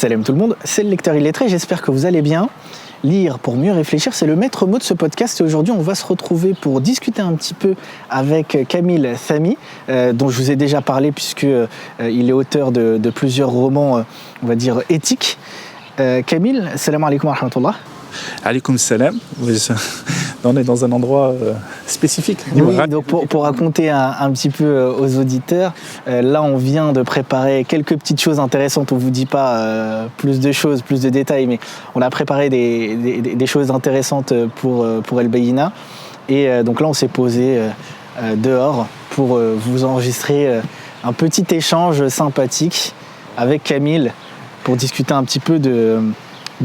Salam tout le monde, c'est le lecteur illettré, j'espère que vous allez bien. Lire pour mieux réfléchir, c'est le maître mot de ce podcast et aujourd'hui on va se retrouver pour discuter un petit peu avec Kamil Thami, dont je vous ai déjà parlé puisque il est auteur de plusieurs romans, on va dire éthiques. Kamil, salam alaikum wa rahmatullah. Alaikum salam. On est dans un endroit spécifique. Oui, donc pour raconter un petit peu aux auditeurs, là on vient de préparer quelques petites choses intéressantes. On ne vous dit pas plus de choses, plus de détails, mais on a préparé des choses intéressantes pour El Bayina. Et donc là on s'est posé dehors pour vous enregistrer un petit échange sympathique avec Kamil pour discuter un petit peu de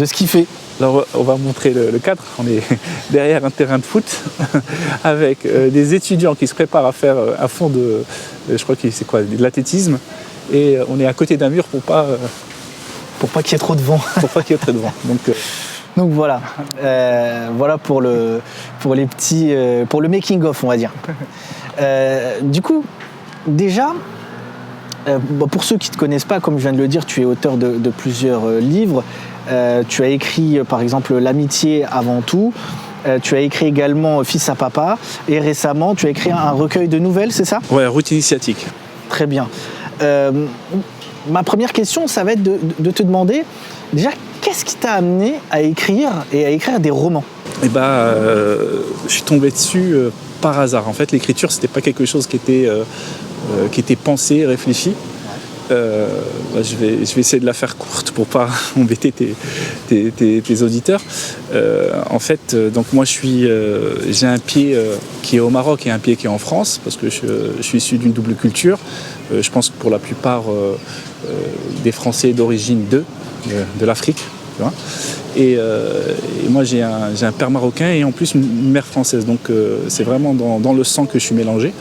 ce qu'il fait. Alors on va montrer le cadre, on est derrière un terrain de foot avec des étudiants qui se préparent à faire un fond de, je crois que c'est quoi, de l'athlétisme, et on est à côté d'un mur pour pas qu'il y ait trop de vent. Pour pas qu'il y ait trop de vent. Donc voilà, voilà pour le making of, on va dire. Du coup, déjà, pour ceux qui ne te connaissent pas, comme je viens de le dire, tu es auteur de plusieurs livres. Tu as écrit par exemple L'amitié avant tout, tu as écrit également Fils à papa et récemment tu as écrit un recueil de nouvelles, c'est ça ? Ouais, Route initiatique. Très bien. Ma première question, ça va être de te demander déjà qu'est-ce qui t'a amené à écrire des romans ? Je suis tombé dessus par hasard. En fait, l'écriture, c'était pas quelque chose qui était pensé, réfléchi. Je vais essayer de la faire courte pour pas embêter tes auditeurs. En fait, donc moi j'ai un pied qui est au Maroc et un pied qui est en France parce que je suis issu d'une double culture. Je pense que pour la plupart des Français d'origine de l'Afrique. Tu vois. Et moi j'ai un père marocain et en plus une mère française. Donc c'est vraiment dans le sang que je suis mélangé.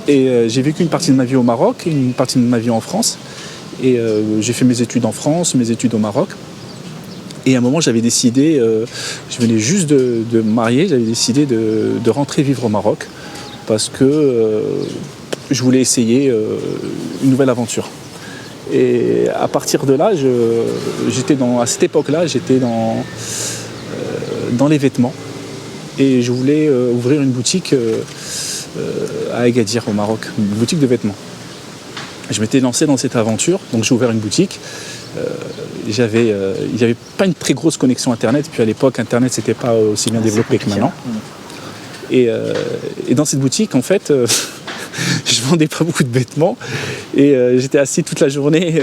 Et j'ai vécu une partie de ma vie au Maroc et une partie de ma vie en France. Et j'ai fait mes études en France, mes études au Maroc. Et à un moment, j'avais décidé, je venais juste de me marier, j'avais décidé de rentrer vivre au Maroc parce que je voulais essayer une nouvelle aventure. Et à partir de là, à cette époque-là, j'étais dans les vêtements. Et je voulais ouvrir une boutique à Agadir au Maroc, une boutique de vêtements. Je m'étais lancé dans cette aventure, donc j'ai ouvert une boutique. Il n'y avait pas une très grosse connexion Internet, puis à l'époque Internet c'était pas aussi bien développé que maintenant. Et dans cette boutique en fait, je vendais pas beaucoup de vêtements et j'étais assis toute la journée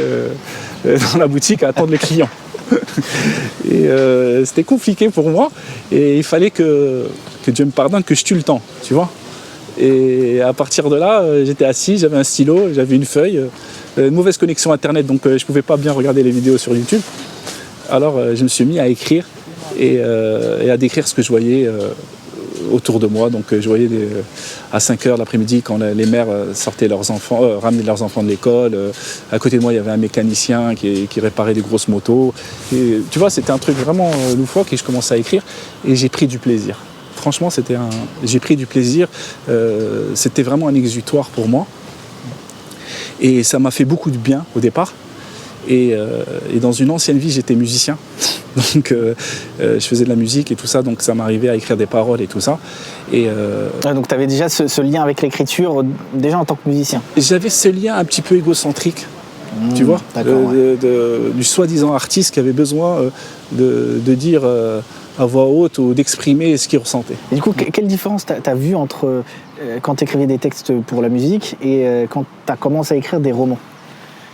dans la boutique à attendre les clients. Et c'était compliqué pour moi et il fallait que Dieu me pardonne, que je tue le temps, tu vois. Et à partir de là, j'étais assis, j'avais un stylo, j'avais une feuille, une mauvaise connexion internet, donc je ne pouvais pas bien regarder les vidéos sur YouTube. Alors je me suis mis à écrire et à décrire ce que je voyais autour de moi. Donc je voyais à 5h l'après-midi quand les mères sortaient leurs enfants, ramenaient leurs enfants de l'école. À côté de moi, il y avait un mécanicien qui réparait des grosses motos. Et, tu vois, c'était un truc vraiment loufoque et je commençais à écrire et j'ai pris du plaisir. Franchement, j'ai pris du plaisir. C'était vraiment un exutoire pour moi. Et ça m'a fait beaucoup de bien au départ. Et dans une ancienne vie, j'étais musicien. Donc, je faisais de la musique et tout ça. Donc, ça m'arrivait à écrire des paroles et tout ça. Donc, tu avais déjà ce lien avec l'écriture déjà en tant que musicien ? J'avais ce lien un petit peu égocentrique. Tu vois, du soi-disant artiste qui avait besoin de dire à voix haute ou d'exprimer ce qu'il ressentait. Et du coup, quelle différence tu as vue entre quand tu écrivais des textes pour la musique et quand tu as commencé à écrire des romans ?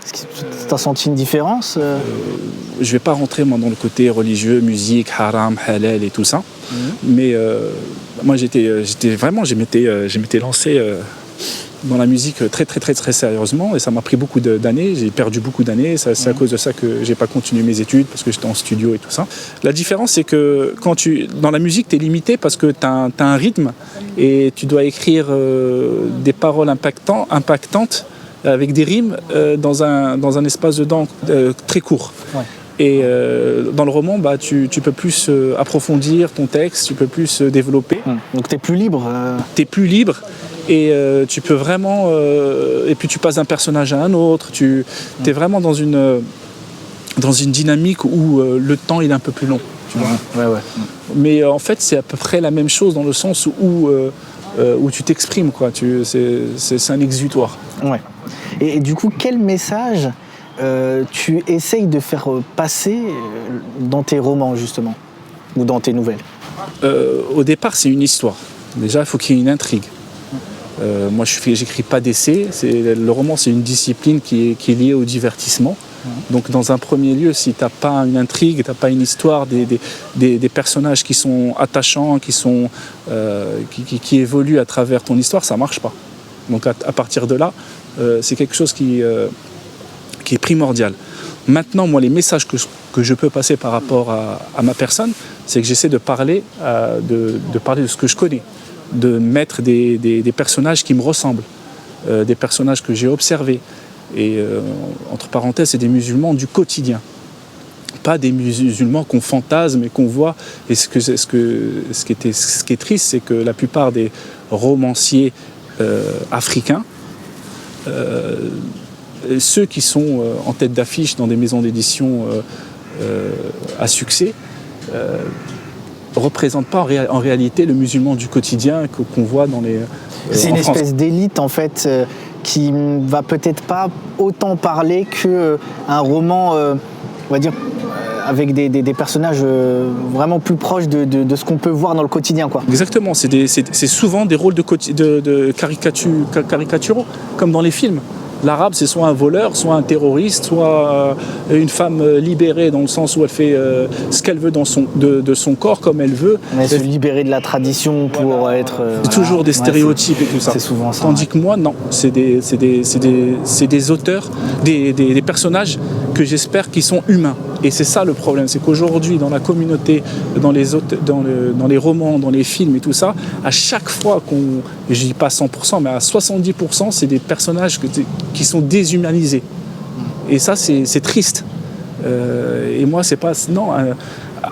Est-ce que tu as senti une différence ? Je ne vais pas rentrer moi, dans le côté religieux, musique, haram, halal et tout ça. Mais moi, je m'étais lancé dans la musique très, très, très, très sérieusement et ça m'a pris beaucoup d'années. J'ai perdu beaucoup d'années. C'est à cause de ça que j'ai pas continué mes études parce que j'étais en studio et tout ça. La différence, c'est que dans la musique, tu es limité parce que tu as un rythme et tu dois écrire des paroles impactantes avec des rimes dans un espace de temps très court. Ouais. Et dans le roman, tu peux plus approfondir ton texte, tu peux plus développer. Donc tu es plus libre. Tu es plus libre et tu peux vraiment... et puis tu passes d'un personnage à un autre. Tu es vraiment dans dans une dynamique où le temps il est un peu plus long. Tu vois. Ouais. Mais en fait, c'est à peu près la même chose dans le sens où tu t'exprimes, quoi. C'est un exutoire. Ouais. Et du coup, quel message tu essayes de faire passer dans tes romans, justement, ou dans tes nouvelles? Au départ, c'est une histoire. Déjà, il faut qu'il y ait une intrigue. Moi, j'écris pas d'essai. Le roman, c'est une discipline qui est liée au divertissement. Donc, dans un premier lieu, si tu n'as pas une intrigue, tu n'as pas une histoire, des personnages qui sont attachants, qui évoluent à travers ton histoire, ça ne marche pas. Donc, à partir de là, c'est quelque chose qui est primordial. Maintenant, moi, les messages que je peux passer par rapport à ma personne, c'est que j'essaie de parler de ce que je connais, de mettre des personnages qui me ressemblent, des personnages que j'ai observés. Et entre parenthèses, c'est des musulmans du quotidien, pas des musulmans qu'on fantasme et qu'on voit. Et ce qui est triste, c'est que la plupart des romanciers africains, ceux qui sont en tête d'affiche dans des maisons d'édition à succès, représentent pas en réalité le musulman du quotidien qu'on voit dans les. C'est une espèce d'élite en fait qui va peut-être pas autant parler qu'un roman, on va dire, avec des personnages vraiment plus proches de ce qu'on peut voir dans le quotidien, quoi. Exactement, c'est souvent des rôles de caricaturaux, comme dans les films. L'arabe, c'est soit un voleur, soit un terroriste, soit une femme libérée dans le sens où elle fait ce qu'elle veut de son corps, comme elle veut. Mais se libérer de la tradition pour être... c'est toujours des stéréotypes et tout ça. C'est souvent ça. Tandis que moi, non. C'est des auteurs, des personnages que j'espère qui sont humains. Et c'est ça le problème, c'est qu'aujourd'hui, dans la communauté, dans les romans, dans les films et tout ça, à chaque fois je dis pas 100%, mais à 70%, c'est des personnages qui sont déshumanisés. Et ça, c'est triste. Et moi, c'est pas... Non,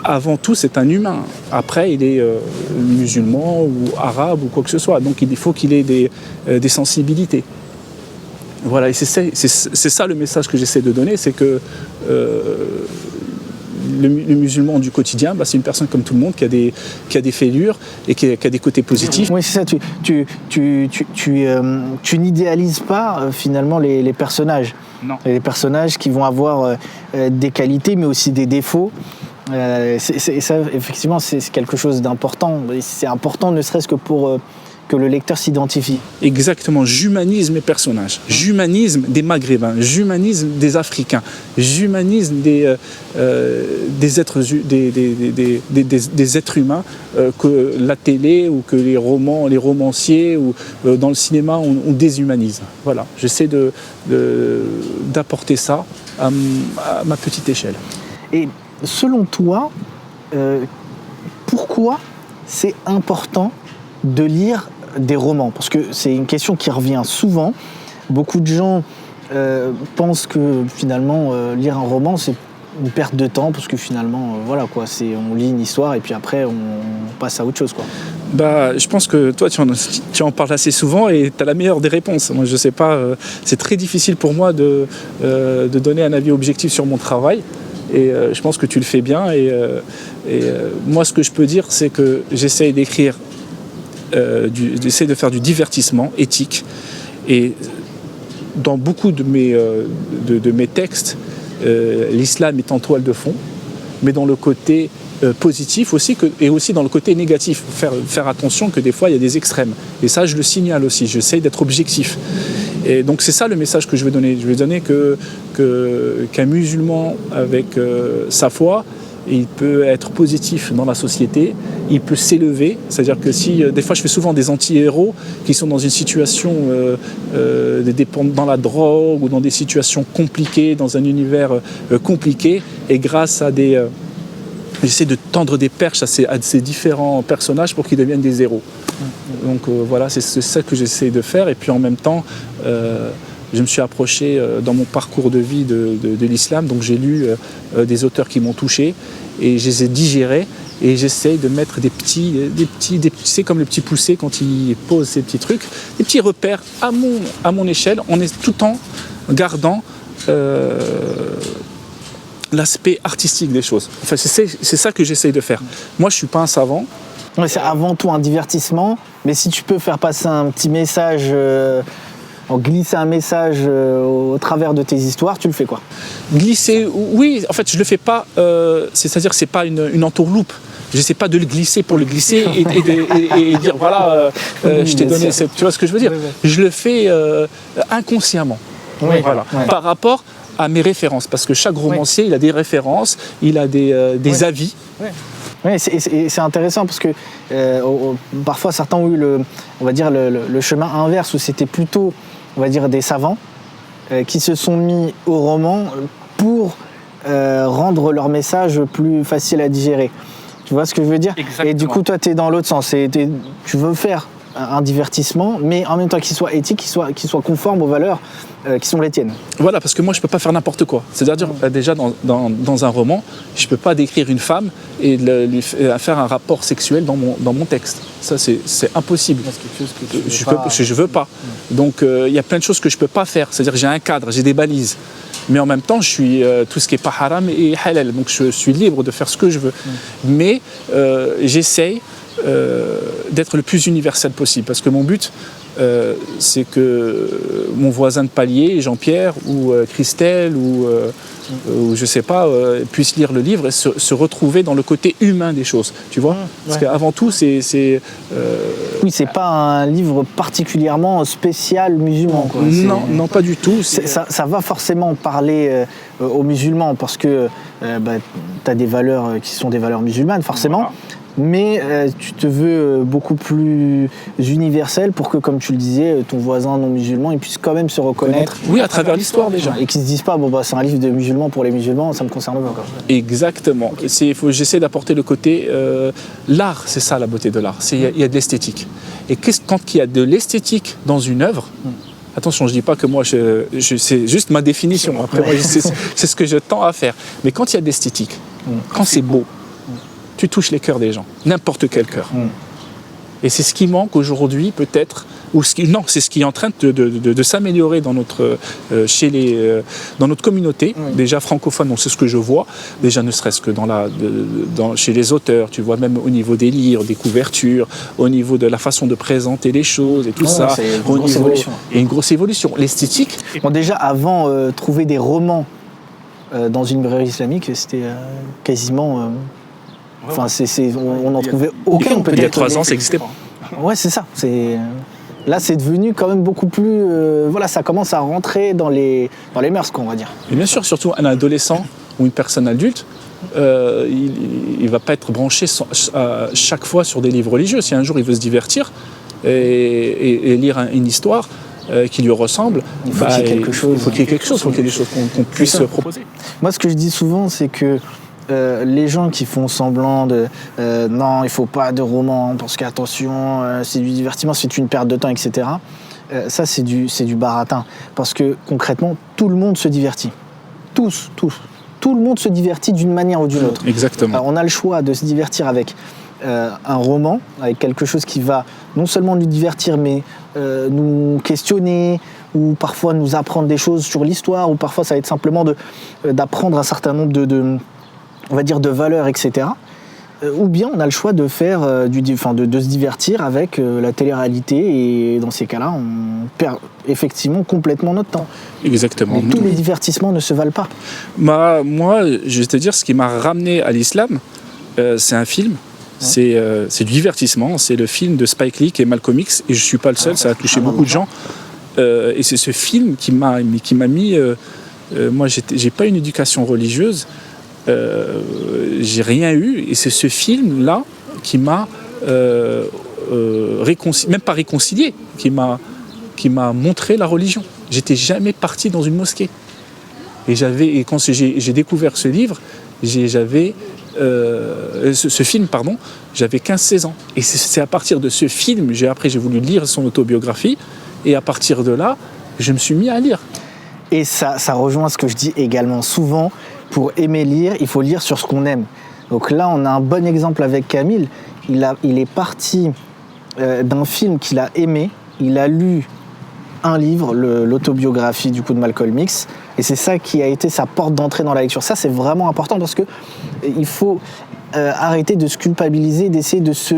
avant tout, c'est un humain. Après, il est musulman ou arabe ou quoi que ce soit. Donc, il faut qu'il ait des sensibilités. Voilà, et c'est ça le message que j'essaie de donner, c'est que le musulman du quotidien, c'est une personne comme tout le monde qui a des fêlures et qui a des côtés positifs. Oui, c'est ça, tu n'idéalises pas finalement les personnages. Non. Les personnages qui vont avoir des qualités mais aussi des défauts. Ça, effectivement, c'est quelque chose d'important. C'est important ne serait-ce que pour... que le lecteur s'identifie. Exactement, j'humanise mes personnages, j'humanise des Maghrébins, j'humanise des Africains, j'humanise des êtres humains que la télé ou que les romanciers ou dans le cinéma on déshumanise. Voilà, j'essaie d'apporter ça à ma petite échelle. Et selon toi, pourquoi c'est important de lire des romans? Parce que c'est une question qui revient souvent. Beaucoup de gens pensent que finalement lire un roman c'est une perte de temps parce que finalement on lit une histoire et puis après on passe à autre chose, quoi. Je pense que toi tu en parles assez souvent et tu as la meilleure des réponses. Moi je sais pas, c'est très difficile pour moi de donner un avis objectif sur mon travail. Et je pense que tu le fais bien. Et moi, ce que je peux dire, c'est que j'essaye d'écrire, j'essaie de faire du divertissement éthique. Et dans beaucoup de mes textes, l'islam est en toile de fond, mais dans le côté positif aussi, et aussi dans le côté négatif. Faire attention que des fois, il y a des extrêmes. Et ça, je le signale aussi. J'essaye d'être objectif. Et donc c'est ça le message que je veux donner. Je veux donner qu'un musulman avec sa foi, il peut être positif dans la société, il peut s'élever. C'est-à-dire que si des fois je fais souvent des anti-héros qui sont dans une situation dans la drogue ou dans des situations compliquées, dans un univers compliqué, et grâce à j'essaie de tendre des perches à ces différents personnages pour qu'ils deviennent des héros. Donc voilà, c'est ça que j'essaie de faire. Et puis en même temps, je me suis approché dans mon parcours de vie de l'islam. Donc j'ai lu des auteurs qui m'ont touché et je les ai digérés. Et j'essaie de mettre des petits, c'est comme le petit poussé quand il pose ces petits trucs, des petits repères à mon échelle, tout en gardant l'aspect artistique des choses. Enfin, c'est ça que j'essaye de faire. Moi, je ne suis pas un savant. Ouais, c'est avant tout un divertissement, mais si tu peux faire passer un petit message, glisser un message au travers de tes histoires, tu le fais quoi? Glisser, oui, en fait, je ne le fais pas, c'est-à-dire que ce n'est pas une entourloupe. Je n'essaie pas de le glisser pour le glisser et dire voilà, je t'ai donné, tu vois ce que je veux dire? Je le fais inconsciemment. Oui, voilà. ouais. Par rapport à mes références, parce que chaque romancier, il a des références, il a des avis. Oui, c'est intéressant parce que parfois certains ont eu on va dire le chemin inverse où c'était plutôt, on va dire, des savants qui se sont mis au roman pour rendre leur message plus facile à digérer. Tu vois ce que je veux dire? Exactement. Et du coup, toi, tu es dans l'autre sens. Tu veux faire un divertissement, mais en même temps qu'il soit éthique, qu'il soit conforme aux valeurs qui sont les tiennes. Voilà, parce que moi, je ne peux pas faire n'importe quoi. C'est-à-dire, déjà, dans un roman, je ne peux pas décrire une femme et lui faire un rapport sexuel dans mon texte. Ça, c'est impossible. Je ne veux pas. Donc, il y a plein de choses que je ne peux pas faire. C'est-à-dire, j'ai un cadre, j'ai des balises. Mais en même temps, je suis tout ce qui n'est pas haram et halal. Donc, je suis libre de faire ce que je veux. Mais j'essaye d'être le plus universel possible. Parce que mon but, c'est que mon voisin de palier, Jean-Pierre ou Christelle ou je sais pas, puissent lire le livre et se retrouver dans le côté humain des choses. Tu vois? Parce qu'avant tout, c'est oui, c'est pas un livre particulièrement spécial musulman, quoi. Non, pas du tout. Ça va forcément parler aux musulmans parce que tu as des valeurs qui sont des valeurs musulmanes, forcément. Voilà. Mais tu te veux beaucoup plus universel pour que, comme tu le disais, ton voisin non musulman il puisse quand même se reconnaître. Oui, à travers l'histoire déjà. Et qu'ils se disent pas, c'est un livre de musulmans pour les musulmans, ça me concerne pas. Exactement. Okay. J'essaie d'apporter le côté... l'art, c'est ça la beauté de l'art. Il y a de l'esthétique. Et quand il y a de l'esthétique dans une œuvre... Attention, je ne dis pas que moi, c'est juste ma définition. Après, moi, c'est ce que je tends à faire. Mais quand il y a de l'esthétique, quand c'est beau, tu touches les cœurs des gens, n'importe quel cœur. Et c'est ce qui manque aujourd'hui, peut-être, c'est ce qui est en train de s'améliorer dans notre communauté, déjà francophone, donc c'est ce que je vois, déjà ne serait-ce que chez les auteurs, tu vois, même au niveau des livres, des couvertures, au niveau de la façon de présenter les choses et tout ça. C'est une grosse évolution. Et une grosse évolution. L'esthétique. Bon, déjà, avant, trouver des romans dans une librairie islamique, c'était quasiment... on n'en trouvait aucun, peut-être. Il y a 3 ans, ça n'existait pas. Ouais, c'est ça. Là, c'est devenu quand même beaucoup plus... ça commence à rentrer dans les mœurs, on va dire. Et bien sûr, surtout un adolescent ou une personne adulte, il ne va pas être branché chaque fois sur des livres religieux. Si un jour il veut se divertir et lire une histoire qui lui ressemble, il faut qu'il y ait quelque chose. Il faut qu'il y ait quelque chose, il faut qu'il y ait des choses qu'on puisse proposer. Moi, ce que je dis souvent, c'est que les gens qui font semblant de non, il faut pas de roman parce qu'attention, c'est du divertissement, c'est une perte de temps, etc. Ça, c'est du baratin. Parce que concrètement, tout le monde se divertit. Tous. Tout le monde se divertit d'une manière ou d'une autre. Exactement. Alors, on a le choix de se divertir avec un roman, avec quelque chose qui va non seulement nous divertir, mais nous questionner, ou parfois nous apprendre des choses sur l'histoire, ou parfois ça va être simplement d'apprendre un certain nombre on va dire de valeurs, etc. Ou bien on a le choix de faire de se divertir avec la télé-réalité, et dans ces cas-là, on perd effectivement complètement notre temps. Exactement. Mais tous les divertissements ne se valent pas. Moi, je vais te dire, ce qui m'a ramené à l'islam, c'est un film. C'est du divertissement. C'est le film de Spike Lee qui est Malcolm X, et je ne suis pas le seul, ça a touché beaucoup de gens. Et c'est ce film qui m'a mis... moi, j'ai pas une éducation religieuse. J'ai rien eu, et c'est ce film-là qui m'a même pas réconcilié, qui m'a montré la religion. J'étais jamais parti dans une mosquée. Et quand j'ai découvert ce livre, j'avais j'avais 15-16 ans. Et c'est à partir de ce film, après j'ai voulu lire son autobiographie, et à partir de là, je me suis mis à lire. Et ça rejoint ce que je dis également souvent. Pour aimer lire, il faut lire sur ce qu'on aime. Donc là, on a un bon exemple avec Camille. Il est parti d'un film qu'il a aimé. Il a lu un livre, l'autobiographie du coup de Malcolm X, et c'est ça qui a été sa porte d'entrée dans la lecture. Ça, c'est vraiment important parce que il faut arrêter de se culpabiliser, d'essayer de se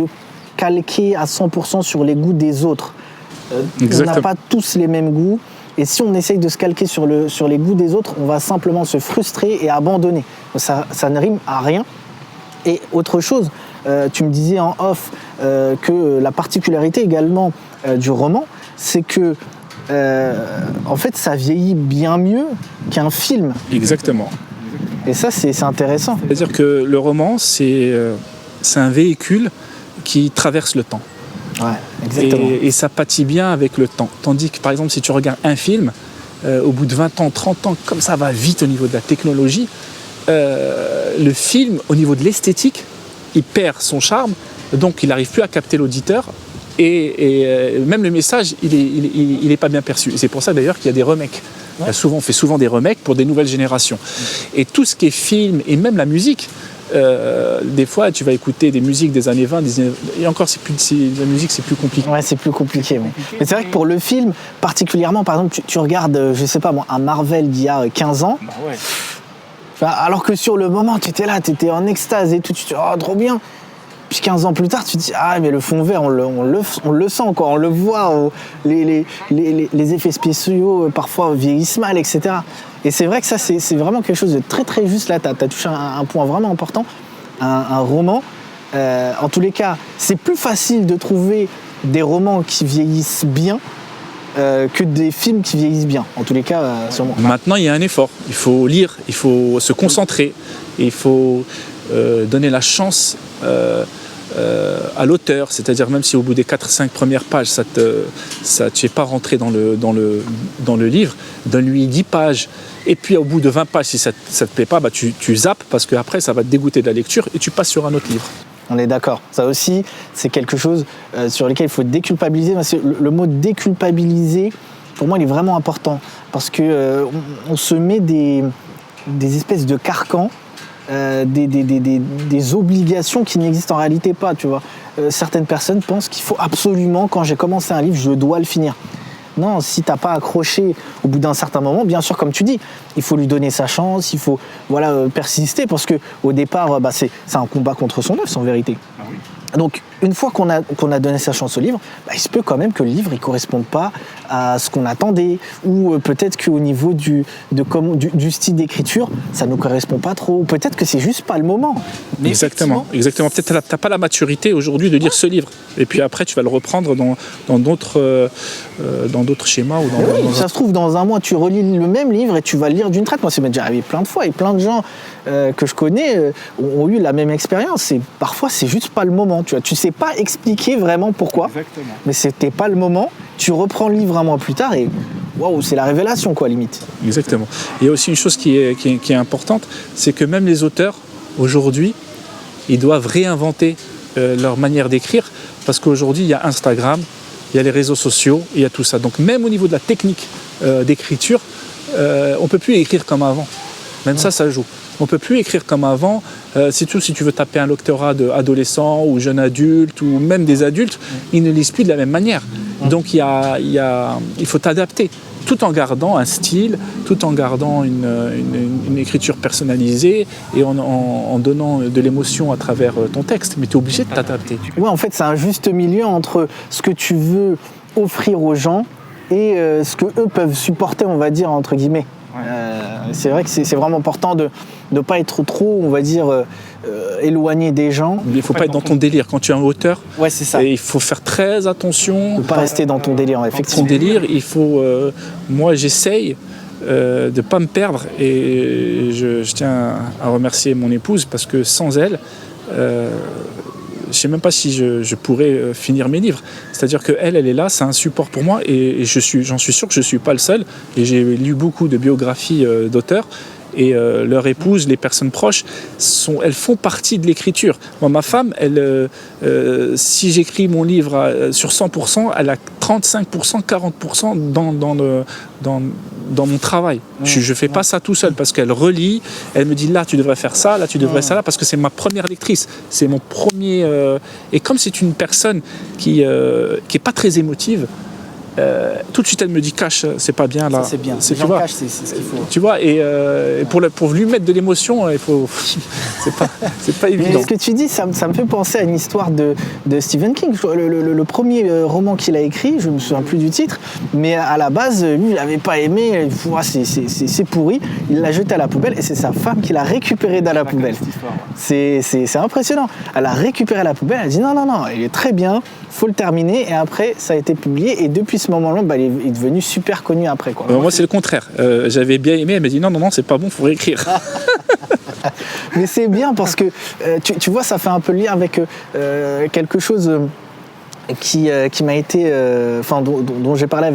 calquer à 100% sur les goûts des autres. On n'a pas tous les mêmes goûts, et si on essaye de se calquer sur les goûts des autres, on va simplement se frustrer et abandonner. Ça ne rime à rien. Et autre chose, tu me disais en off que la particularité également du roman, c'est que en fait, ça vieillit bien mieux qu'un film. Exactement. Et ça, c'est intéressant. C'est-à-dire que le roman, c'est un véhicule qui traverse le temps. Ouais, exactement. Et ça pâtit bien avec le temps. Tandis que, par exemple, si tu regardes un film, au bout de 20 ans, 30 ans, comme ça va vite au niveau de la technologie, le film, au niveau de l'esthétique, il perd son charme, donc il n'arrive plus à capter l'auditeur. Et même le message, il est pas bien perçu. Et c'est pour ça d'ailleurs qu'il y a des remakes. Ouais. On fait souvent des remakes pour des nouvelles générations. Et tout ce qui est film, et même la musique, des fois tu vas écouter des musiques des années 20, et encore la musique c'est plus compliqué. Ouais, c'est plus compliqué. Mais c'est vrai que pour le film, particulièrement, par exemple, tu regardes, je sais pas moi, un Marvel d'il y a 15 ans, bah ouais. Alors que sur le moment, tu étais là, tu étais en extase et tout, tu te dis, oh, trop bien. Puis 15 ans plus tard, tu te dis, ah, mais le fond vert, on le sent, quoi, on le voit, les effets spéciaux, parfois, vieillissent mal, etc. Et c'est vrai que ça, c'est vraiment quelque chose de très, très juste. Là, tu as touché un point vraiment important. Un roman, en tous les cas, c'est plus facile de trouver des romans qui vieillissent bien que des films qui vieillissent bien. En tous les cas, sûrement. Maintenant, il y a un effort. Il faut lire, il faut se concentrer, il faut donner la chance à l'auteur, c'est-à-dire même si au bout des 4-5 premières pages, tu n'es pas rentré dans le livre, donne-lui 10 pages. Et puis au bout de 20 pages, si ça ne te plaît pas, bah, tu zappes parce qu'après, ça va te dégoûter de la lecture et tu passes sur un autre livre. On est d'accord. Ça aussi, c'est quelque chose sur lequel il faut déculpabiliser. Le mot déculpabiliser, pour moi, il est vraiment important parce qu'on se met des espèces de carcans, des obligations qui n'existent en réalité pas. Tu vois. Certaines personnes pensent qu'il faut absolument, quand j'ai commencé un livre, je dois le finir. Non, si tu n'as pas accroché au bout d'un certain moment, bien sûr, comme tu dis, il faut lui donner sa chance, il faut persister, parce qu'au départ, c'est un combat contre son œuvre, en vérité. Ah oui. Donc, une fois qu'on a donné sa chance au livre, il se peut quand même que le livre ne corresponde pas à ce qu'on attendait, ou peut-être qu'au niveau du style d'écriture, ça ne nous correspond pas trop, ou peut-être que c'est juste pas le moment. Mais exactement. Peut-être que tu n'as pas la maturité aujourd'hui de lire ce livre, et puis après tu vas le reprendre dans d'autres schémas. Ça se trouve, dans un mois, tu relis le même livre et tu vas le lire d'une traite. Moi, ça m'est déjà arrivé plein de fois, et plein de gens que je connais ont eu la même expérience, et parfois c'est juste pas le moment. Tu sais pas expliquer vraiment pourquoi. Exactement. Mais c'était pas le moment. Tu reprends le livre un mois plus tard et waouh, c'est la révélation, quoi, limite. Exactement. Il y a aussi une chose qui est importante, c'est que même les auteurs aujourd'hui, ils doivent réinventer leur manière d'écrire, parce qu'aujourd'hui il y a Instagram, il y a les réseaux sociaux, il y a tout ça. Donc même au niveau de la technique d'écriture, on peut plus écrire comme avant. Même ça joue. On ne peut plus écrire comme avant, surtout si tu veux taper un lectorat d'adolescents ou jeunes adultes ou même des adultes, ils ne lisent plus de la même manière. Donc il faut t'adapter, tout en gardant un style, tout en gardant une écriture personnalisée et en donnant de l'émotion à travers ton texte. Mais tu es obligé de t'adapter. Oui, en fait, c'est un juste milieu entre ce que tu veux offrir aux gens et ce qu'eux peuvent supporter, on va dire, entre guillemets. C'est vrai que c'est vraiment important de ne pas être trop, on va dire, éloigné des gens. Il ne faut pas être dans ton délire. Quand tu es un auteur, ouais, c'est ça. Et il faut faire très attention. Ne pas rester dans ton délire, effectivement. Ton délire, il faut... moi, j'essaye de ne pas me perdre. Et je tiens à remercier mon épouse, parce que sans elle... je ne sais même pas si je pourrais finir mes livres. C'est-à-dire qu'elle est là, c'est un support pour moi, et j'en suis sûr que je ne suis pas le seul. Et j'ai lu beaucoup de biographies d'auteurs, et leur épouse, les personnes proches, elles font partie de l'écriture. Moi, ma femme, si j'écris mon livre sur 100%, elle a 35%, 40% dans mon travail. Je ne fais pas ça tout seul, parce qu'elle relit, elle me dit là tu devrais faire ça, là tu devrais ça, là, parce que c'est ma première lectrice, c'est mon premier... et comme c'est une personne qui est pas très émotive, tout de suite elle me dit cache, c'est pas bien là. Ça, c'est bien. Tu Les gens vois, cachent, c'est ce qu'il faut. tu vois, et pour lui mettre de l'émotion, il faut. c'est pas évident. Mais ce que tu dis, ça me fait penser à une histoire de Stephen King. Le premier roman qu'il a écrit, je ne me souviens plus du titre, mais à la base, lui, il n'avait pas aimé. C'est pourri. Il l'a jeté à la poubelle et c'est sa femme qui l'a récupéré dans la poubelle. C'est impressionnant. Elle a récupéré la poubelle. Elle a dit non, il est très bien. Faut le terminer. Et après, ça a été publié. Et depuis ce moment-là, il est devenu super connu après, quoi. Moi, c'est le contraire. J'avais bien aimé. Elle m'a dit non, c'est pas bon. Faut réécrire. Mais c'est bien parce que tu vois, ça fait un peu le lien avec quelque chose qui m'a été, dont j'ai parlé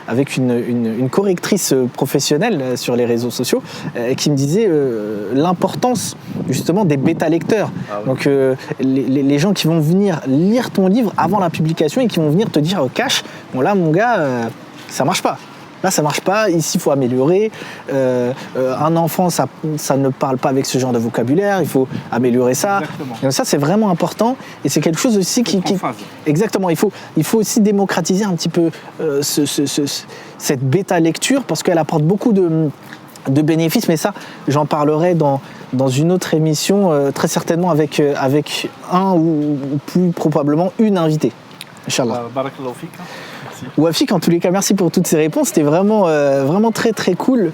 avec une correctrice professionnelle sur les réseaux sociaux, qui me disait l'importance justement des bêta-lecteurs. Ah oui. Donc les gens qui vont venir lire ton livre avant la publication et qui vont venir te dire cache, bon là mon gars, ça marche pas. Là, ça marche pas. Ici, il faut améliorer. Un enfant, ça ne parle pas avec ce genre de vocabulaire. Il faut améliorer ça. Exactement. Donc ça, c'est vraiment important. Et c'est quelque chose aussi qui exactement. Il faut aussi démocratiser un petit peu cette bêta lecture parce qu'elle apporte beaucoup de bénéfices. Mais ça, j'en parlerai dans une autre émission, très certainement avec un ou plus probablement une invitée. Inch'Allah. Barakallahu fik. Wafik, en tous les cas, merci pour toutes ces réponses. C'était vraiment très très cool.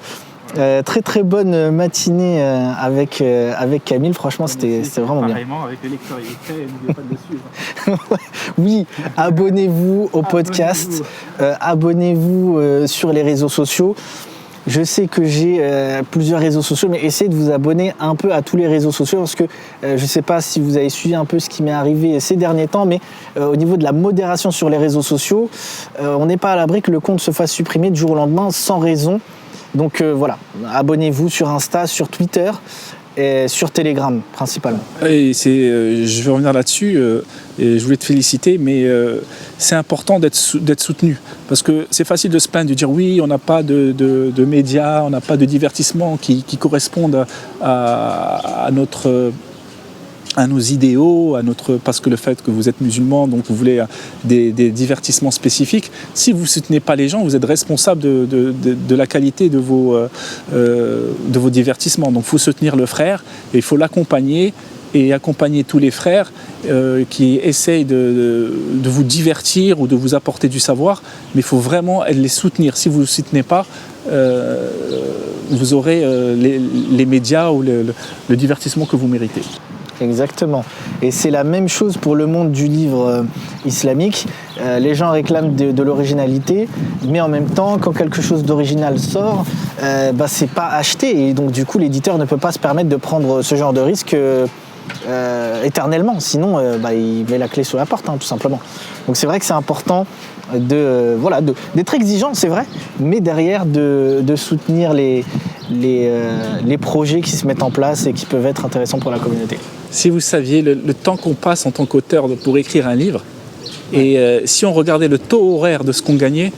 Très très bonne matinée avec Camille. Franchement, c'était vraiment bien. Pareillement, avec les lecteurs illettrés, n'oubliez pas de le suivre. Oui, abonnez-vous au podcast. Abonnez-vous sur les réseaux sociaux. Je sais que j'ai plusieurs réseaux sociaux, mais essayez de vous abonner un peu à tous les réseaux sociaux parce que je ne sais pas si vous avez suivi un peu ce qui m'est arrivé ces derniers temps, mais au niveau de la modération sur les réseaux sociaux, on n'est pas à l'abri que le compte se fasse supprimer du jour au lendemain sans raison. Donc voilà, abonnez-vous sur Insta, sur Twitter et sur Telegram principalement. Et je vais revenir là-dessus et je voulais te féliciter, mais c'est important d'être soutenu parce que c'est facile de se plaindre, de dire oui, on n'a pas de médias, on n'a pas de divertissement qui correspondent à nos idéaux, parce que le fait que vous êtes musulman, donc vous voulez des divertissements spécifiques. Si vous ne soutenez pas les gens, vous êtes responsable de la qualité de vos divertissements. Donc il faut soutenir le frère et il faut l'accompagner et accompagner tous les frères qui essayent de vous divertir ou de vous apporter du savoir, mais il faut vraiment les soutenir. Si vous ne le soutenez pas, vous aurez les médias ou le divertissement que vous méritez. Exactement. Et c'est la même chose pour le monde du livre islamique. Les gens réclament de l'originalité, mais en même temps, quand quelque chose d'original sort, c'est pas acheté. Et donc, du coup, l'éditeur ne peut pas se permettre de prendre ce genre de risque éternellement. Sinon, il met la clé sur la porte, tout simplement. Donc, c'est vrai que c'est important d'être exigeant, c'est vrai, mais derrière de soutenir les projets qui se mettent en place et qui peuvent être intéressants pour la communauté. Si vous saviez le temps qu'on passe en tant qu'auteur pour écrire un livre, et si on regardait le taux horaire de ce qu'on gagnait,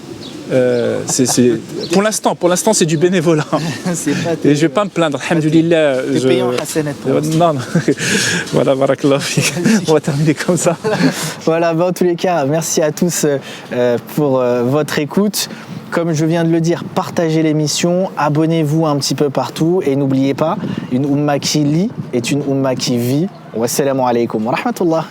pour l'instant c'est du bénévolat. Et je vais pas me plaindre, alhamdoulilah. T'es payé en hasanat pour l'instant. Non. Voilà, barakallah fik. On va terminer comme ça. Voilà, en tous les cas, merci à tous pour votre écoute. Comme je viens de le dire, partagez l'émission, abonnez-vous un petit peu partout et n'oubliez pas, une Oumma qui lit est une Oumma qui vit. Wassalamu alaikum wa rahmatullah.